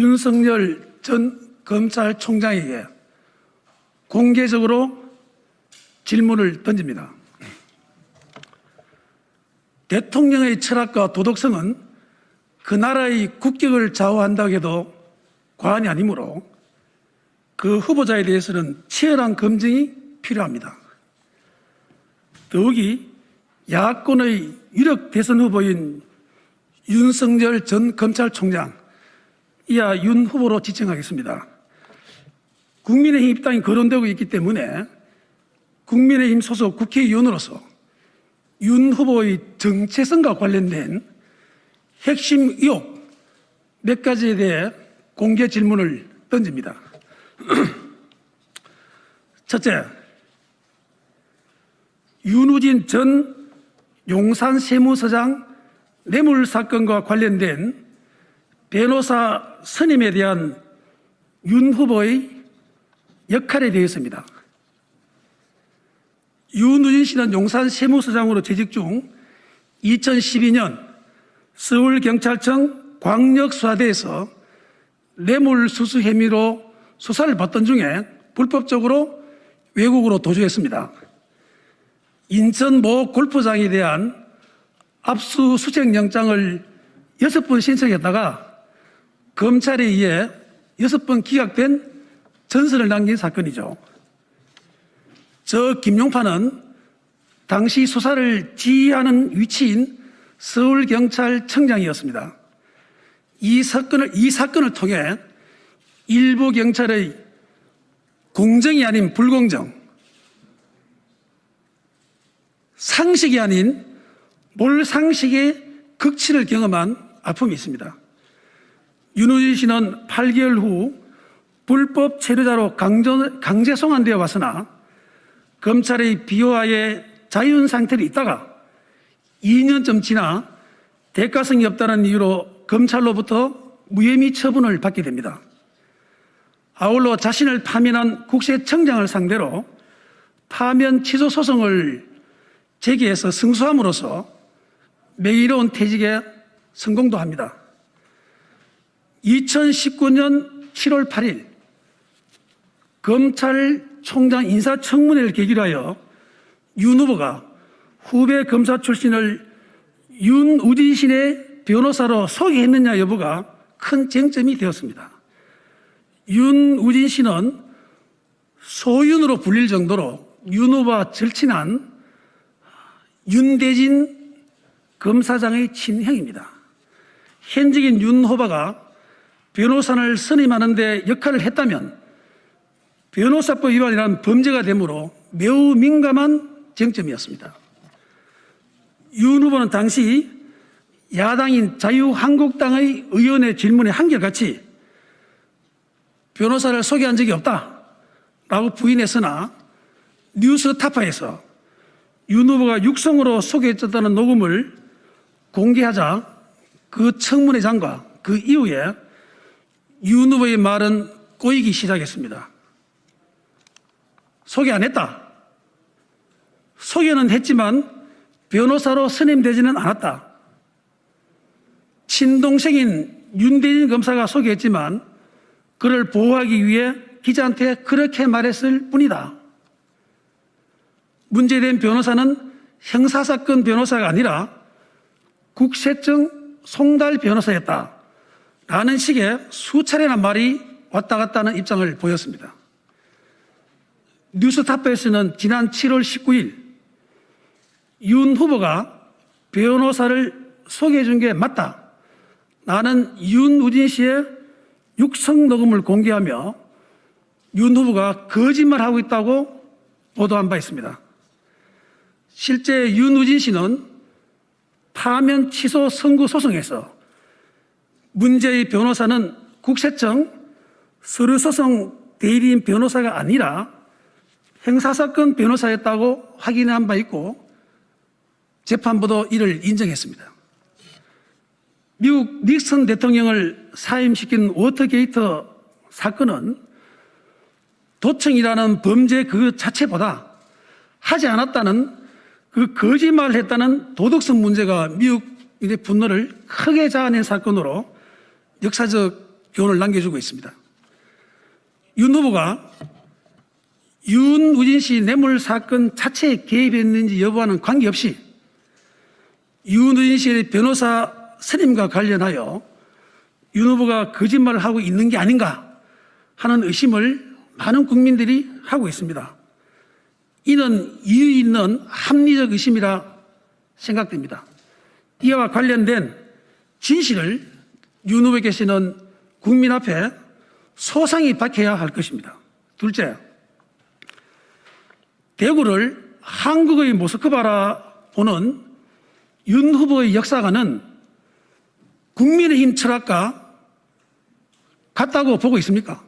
윤석열 전 검찰총장에게 공개적으로 질문을 던집니다. 대통령의 철학과 도덕성은 그 나라의 국격을 좌우한다고 해도 과언이 아니므로 그 후보자에 대해서는 치열한 검증이 필요합니다. 더욱이 야권의 유력 대선 후보인 윤석열 전 검찰총장, 이하 윤 후보로 지칭하겠습니다. 국민의힘 입당이 거론되고 있기 때문에 국민의힘 소속 국회의원으로서 윤 후보의 정체성과 관련된 핵심 의혹 몇 가지에 대해 공개 질문을 던집니다. 첫째, 윤우진 전 용산 세무서장 뇌물 사건과 관련된 변호사 선임에 대한 윤 후보의 역할에 대해서입니다. 윤우진 씨는 용산 세무서장으로 재직 중 2012년 서울경찰청 광역수사대에서 뇌물수수 혐의로 수사를 받던 중에 불법적으로 외국으로 도주했습니다. 인천 모 골프장에 대한 압수수색 영장을 6번 신청했다가 검찰에 의해 6번 기각된 전설을 남긴 사건이죠. 저 김용파는 당시 수사를 지휘하는 위치인 서울경찰청장이었습니다. 이 사건을 통해 일부 경찰의 공정이 아닌 불공정, 상식이 아닌 몰상식의 극치를 경험한 아픔이 있습니다. 윤우진 씨는 8개월 후 불법 체류자로 강제 송환되어 왔으나 검찰의 비호하에 자유인 상태로 있다가 2년쯤 지나 대가성이 없다는 이유로 검찰로부터 무혐의 처분을 받게 됩니다. 아울러 자신을 파면한 국세청장을 상대로 파면 취소 소송을 제기해서 승소함으로써 명예로운 퇴직에 성공도 합니다. 2019년 7월 8일 검찰총장 인사청문회를 계기로 하여 윤 후보가 후배 검사 출신을 윤우진 씨의 변호사로 소개했느냐 여부가 큰 쟁점이 되었습니다. 윤우진 씨는 소윤으로 불릴 정도로 윤 후보와 절친한 윤대진 검사장의 친형입니다. 현직인 윤 후보가 변호사를 선임하는 데 역할을 했다면 변호사법 위반이라는 범죄가 되므로 매우 민감한 쟁점이었습니다. 윤 후보는 당시 야당인 자유한국당의 의원의 질문에 한결같이 변호사를 소개한 적이 없다라고 부인했으나 뉴스타파에서 윤 후보가 육성으로 소개했다는 녹음을 공개하자 그 청문회장과 그 이후에 윤 후보의 말은 꼬이기 시작했습니다. 소개 안 했다. 소개는 했지만 변호사로 선임되지는 않았다. 친동생인 윤대진 검사가 소개했지만 그를 보호하기 위해 기자한테 그렇게 말했을 뿐이다. 문제된 변호사는 형사사건 변호사가 아니라 국세청 송달 변호사였다. 라는 식의 수차례나 말이 왔다 갔다 하는 입장을 보였습니다. 뉴스타파에서는 지난 7월 19일 윤 후보가 변호사를 소개해 준 게 맞다. 나는 윤우진 씨의 육성 녹음을 공개하며 윤 후보가 거짓말하고 있다고 보도한 바 있습니다. 실제 윤우진 씨는 파면 취소 선고 소송에서 문제의 변호사는 국세청 서류소송 대리인 변호사가 아니라 형사사건 변호사였다고 확인한 바 있고 재판부도 이를 인정했습니다. 미국 닉슨 대통령을 사임시킨 워터게이트 사건은 도청이라는 범죄 그 자체보다 하지 않았다는 그 거짓말을 했다는 도덕성 문제가 미국인의 분노를 크게 자아낸 사건으로 역사적 교훈을 남겨주고 있습니다. 윤 후보가 윤우진 씨 뇌물 사건 자체에 개입했는지 여부와는 관계없이 윤우진 씨의 변호사 선임과 관련하여 윤 후보가 거짓말을 하고 있는 게 아닌가 하는 의심을 많은 국민들이 하고 있습니다. 이는 이유 있는 합리적 의심이라 생각됩니다. 이와 관련된 진실을 윤 후보께서는 국민 앞에 소상히 밝혀야 할 것입니다. 둘째, 대구를 한국의 모스크바라 보는 윤 후보의 역사관은 국민의힘 철학과 같다고 보고 있습니까?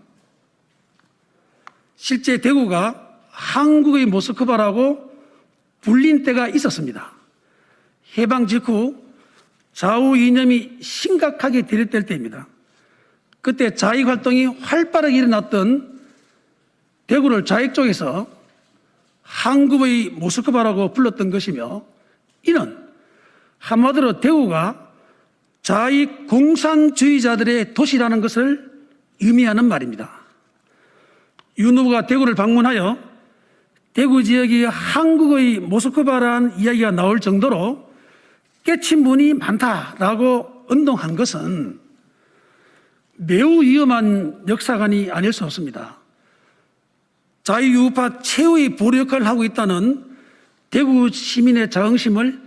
실제 대구가 한국의 모스크바라고 불린 때가 있었습니다. 해방 직후 좌우 이념이 심각하게 대립될 때입니다. 그때 좌익 활동이 활발하게 일어났던 대구를 좌익 쪽에서 한국의 모스크바라고 불렀던 것이며, 이는 한마디로 대구가 좌익 공산주의자들의 도시라는 것을 의미하는 말입니다. 윤 후보가 대구를 방문하여 대구 지역이 한국의 모스크바라는 이야기가 나올 정도로 깨친 분이 많다라고 언동한 것은 매우 위험한 역사관이 아닐 수 없습니다. 자유우파 최후의 보루 역할을 하고 있다는 대구 시민의 자긍심을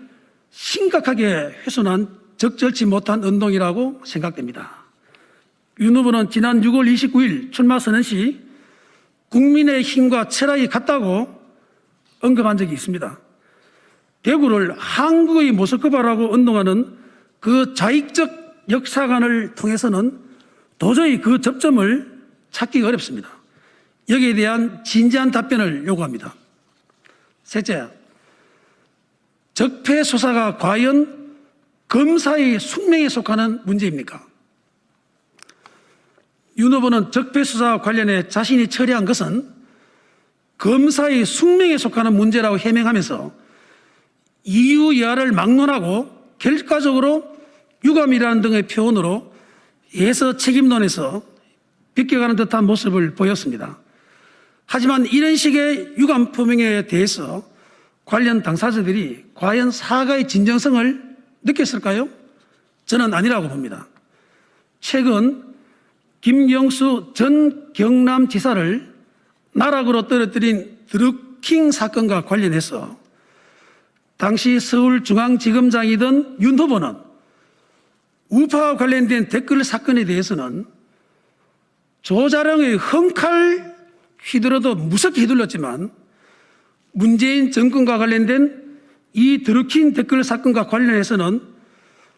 심각하게 훼손한 적절치 못한 운동이라고 생각됩니다. 윤 후보는 지난 6월 29일 출마 선언 시 국민의힘과 철학이 같다고 언급한 적이 있습니다. 대구를 한국의 모스크바라고 운동하는 그 좌익적 역사관을 통해서는 도저히 그 접점을 찾기가 어렵습니다. 여기에 대한 진지한 답변을 요구합니다. 셋째, 적폐 수사가 과연 검사의 숙명에 속하는 문제입니까? 윤 후보는 적폐 수사와 관련해 자신이 처리한 것은 검사의 숙명에 속하는 문제라고 해명하면서 이유야를 막론하고 결과적으로 유감이라는 등의 표현으로 예서 책임론에서 비껴가는 듯한 모습을 보였습니다. 하지만 이런 식의 유감 표명에 대해서 관련 당사자들이 과연 사과의 진정성을 느꼈을까요? 저는 아니라고 봅니다. 최근 김경수 전 경남지사를 나락으로 떨어뜨린 드루킹 사건과 관련해서 당시 서울중앙지검장이던 윤 후보는 우파와 관련된 댓글 사건에 대해서는 조자룡의 헝칼 휘둘러도 무섭게 휘둘렀지만 문재인 정권과 관련된 이 드루킹 댓글 사건과 관련해서는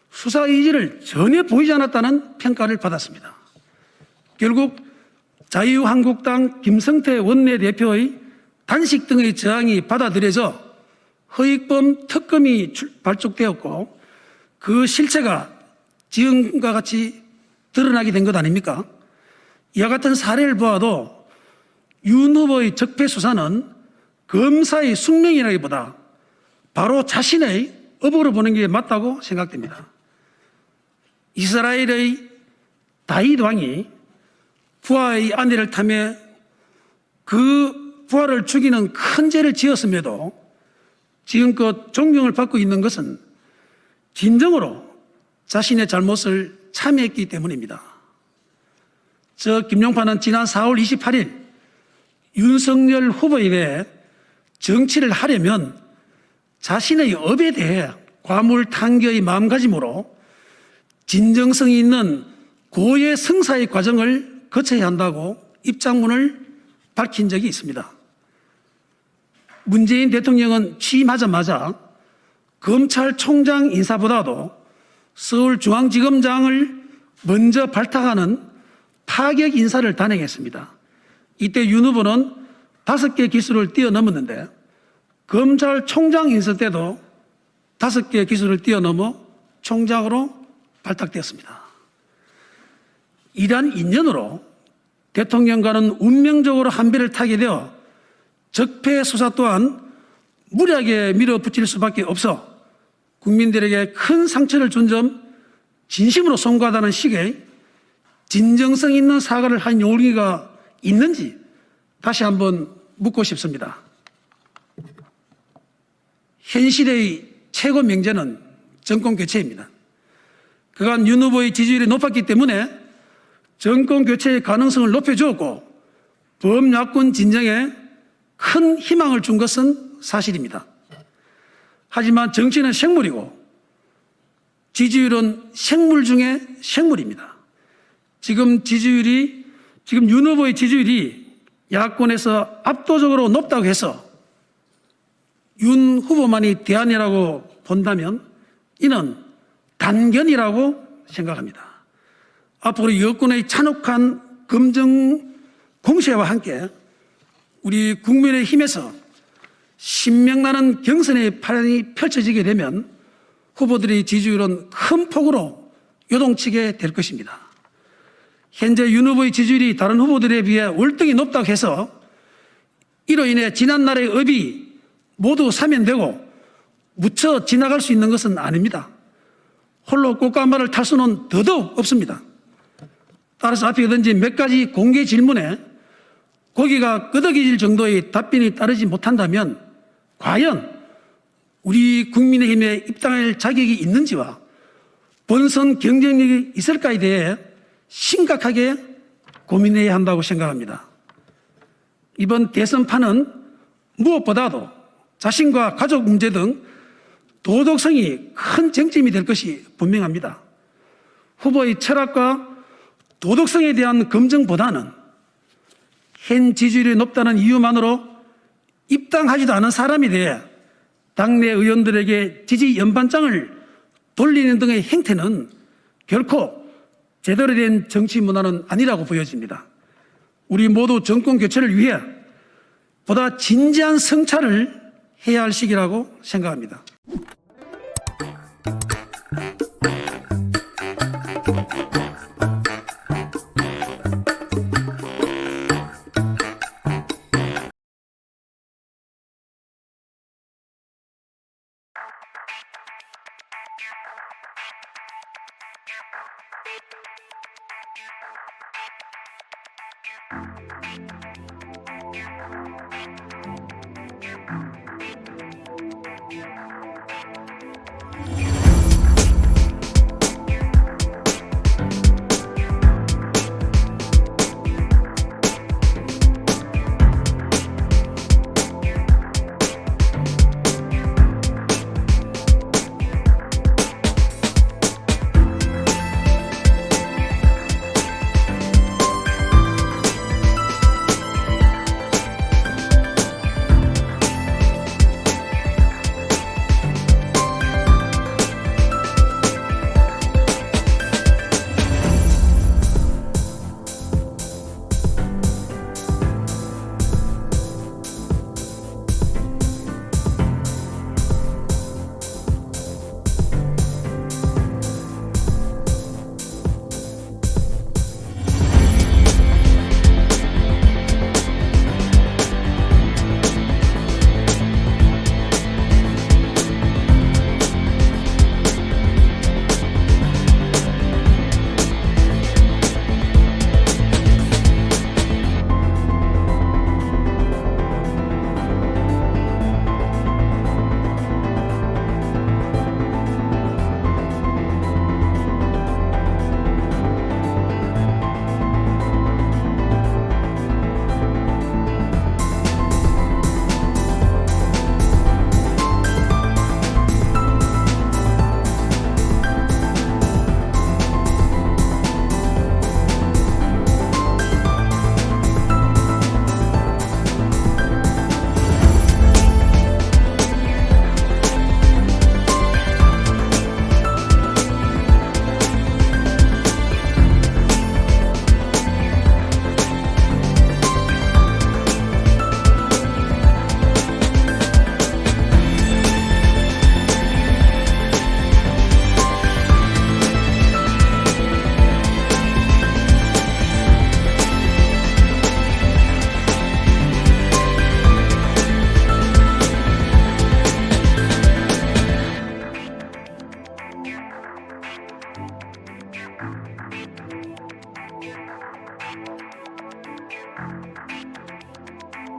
수사 의지를 전혀 보이지 않았다는 평가를 받았습니다. 결국 자유한국당 김성태 원내대표의 단식 등의 저항이 받아들여져 허익범 특검이 발족되었고 그 실체가 지금과 같이 드러나게 된 것 아닙니까? 이와 같은 사례를 보아도 윤 후보의 적폐 수사는 검사의 숙명이라기보다 바로 자신의 업으로 보는 게 맞다고 생각됩니다. 이스라엘의 다윗 왕이 부하의 아내를 탐해 그 부하를 죽이는 큰 죄를 지었음에도 지금껏 존경을 받고 있는 것은 진정으로 자신의 잘못을 참여했기 때문입니다. 저 김용파는 지난 4월 28일 윤석열 후보에 대해 정치를 하려면 자신의 업에 대해 과물탄교의 마음가짐으로 진정성이 있는 고해 성사의 과정을 거쳐야 한다고 입장문을 밝힌 적이 있습니다. 문재인 대통령은 취임하자마자 검찰총장 인사보다도 서울중앙지검장을 먼저 발탁하는 파격 인사를 단행했습니다. 이때 윤 후보는 5개 기수를 뛰어넘었는데 검찰총장 인사 때도 5개 기수를 뛰어넘어 총장으로 발탁되었습니다. 이러한 인연으로 대통령과는 운명적으로 한 배를 타게 되어 적폐 수사 또한 무리하게 밀어붙일 수밖에 없어 국민들에게 큰 상처를 준 점 진심으로 송구하다는 식의 진정성 있는 사과를 한 용기가 있는지 다시 한번 묻고 싶습니다. 현실의 최고 명제는 정권 교체입니다. 그간 윤 후보의 지지율이 높았기 때문에 정권 교체의 가능성을 높여주었고 범야권 진정에 큰 희망을 준 것은 사실입니다. 하지만 정치는 생물이고 지지율은 생물 중에 생물입니다. 지금 윤 후보의 지지율이 야권에서 압도적으로 높다고 해서 윤 후보만이 대안이라고 본다면 이는 단견이라고 생각합니다. 앞으로 여권의 잔혹한 검증 공세와 함께 우리 국민의힘에서 신명나는 경선의 판이 펼쳐지게 되면 후보들의 지지율은 큰 폭으로 요동치게 될 것입니다. 현재 윤 후보의 지지율이 다른 후보들에 비해 월등히 높다고 해서 이로 인해 지난날의 업이 모두 사면되고 묻혀 지나갈 수 있는 것은 아닙니다. 홀로 꽃가마를 탈 수는 더더욱 없습니다. 따라서 앞에 던진 몇 가지 공개 질문에 고기가 끄덕여질 정도의 답변이 따르지 못한다면 과연 우리 국민의힘에 입당할 자격이 있는지와 본선 경쟁력이 있을까에 대해 심각하게 고민해야 한다고 생각합니다. 이번 대선판은 무엇보다도 자신과 가족 문제 등 도덕성이 큰 쟁점이 될 것이 분명합니다. 후보의 철학과 도덕성에 대한 검증보다는 현 지지율이 높다는 이유만으로 입당하지도 않은 사람에 대해 당내 의원들에게 지지 연반장을 돌리는 등의 행태는 결코 제대로 된 정치 문화는 아니라고 보여집니다. 우리 모두 정권 교체를 위해 보다 진지한 성찰을 해야 할 시기라고 생각합니다.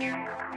네.